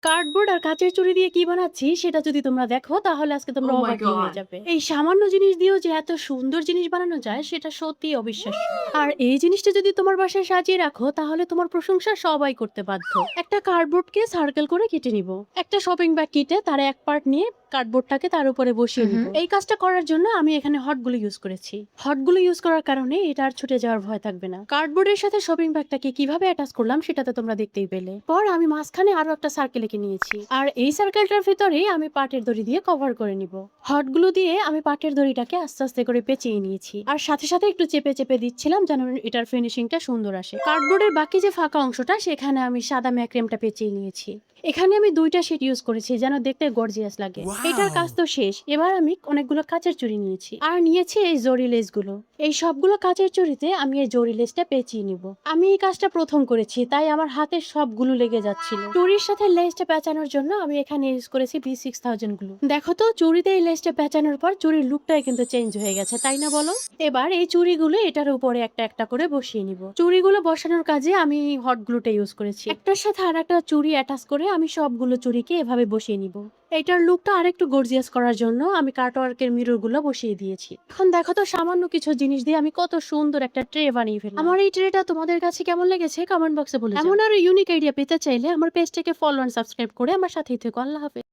Cardboard আর কাঁচের চুড়ি দিয়ে কি বানাচ্ছি সেটা যদি তোমরা দেখো তাহলে আজকে তোমরা Oh my অবাকই হয়ে god. যাবে। এই সামান্য জিনিস দিয়েও যে এত সুন্দর জিনিস বানানো যায় সেটা সত্যিই অবিশ্বাস্য। আর এই জিনিসটা যদি তোমার বাসায় সাজিয়ে রাখো তাহলে তোমার প্রশংসা সবাই করতে বাধ্য। একটা কার্ডবোর্ডকে সার্কেল করে কেটে নিব, একটা শপিং ব্যাগ কেটে তার এক পার্ট নিয়ে কার্ডবোর্ডটাকে তার উপরে বসিয়ে নিব। এই কাজটা করার জন্য আমি এখানে হটগুলো ইউজ করেছি। হটগুলো ইউজ করার কারণে এটা আর ছুটে যাওয়ার ভয় থাকবে না। কার্ডবোর্ডের সাথে শপিং ব্যাগটাকে কিভাবে অ্যাটাচ করলাম সেটা তো তোমরা দেখতেই পেলে। পর আমি মাঝখানে আরো একটা সার্কেল এঁকে নিয়েছি, আর এই সার্কেলটার ভিতরেই আমি পাটের দড়ি দিয়ে কভার করে নিব। হটগুলো দিয়ে আমি পাটের দড়িটাকে আস্তে আস্তে করে পেঁচিয়ে নিয়েছি, আর সাথে সাথে একটু চেপে চেপে দিচ্ছিলাম যেন এটার ফিনিশিংটা সুন্দর আসে। কার্ডবোর্ডের বাকি যে ফাঁকা অংশটা সেখানে আমি সাদা ম্যাক্রেমটা পেঁচিয়ে নিয়েছি। এখানে আমি দুইটা শিট ইউজ করেছি যেন দেখতে গর্জিয়াস লাগে। এটার কাজ তো শেষ, এবার আমি অনেকগুলো কাঁচের চুড়ি নিয়েছি আর নিয়েছি এই জরি লেস গুলো। এই সবগুলো কাঁচের চুড়িতে আমি এই জরি লেসটা পেঁচিয়ে নিব। আমি এই কাজটা প্রথম করেছি তাই আমার হাতের সবগুলো লেগে যাচ্ছিল। চুড়ির সাথে লেসটা পেঁচানোর জন্য আমি এখানে ইউজ করেছি B6000 গ্লু। দেখো তো চুড়িতে এই লেসটা পেঁচানোর পর চুড়ির লুকটাই কিন্তু চেঞ্জ হয়ে গেছে, তাই না বলো? এবার এই চুড়িগুলো এটার উপরে একটা একটা করে বসিয়ে নিব। চুড়িগুলো বসানোর কাজে আমি হট গ্লুটা ইউজ করেছি। একটার সাথে আর একটা চুড়ি অ্যাটাচ করে আমি সবগুলো চুড়িকে এভাবে বসিয়ে নিব। এটার লুকটা আরেকটু গর্জিয়াস করার জন্য আমি কাটওয়ার্কের মিরর গুলো বসিয়ে দিয়েছি। এখন দেখো তো সামান্য কিছু জিনিস দিয়ে আমি কত সুন্দর একটা ট্রে বানিয়ে ফেললাম। আমার এই ট্রেটা তোমাদের কাছে কেমন লেগেছে কমেন্ট বক্সে বলে যাও। এমন আরো ইউনিক আইডিয়া পেতে চাইলে আমার পেজটাকে ফলো এন্ড সাবস্ক্রাইব করে আমার সাথেই থেকো। আল্লাহ হাফেজ।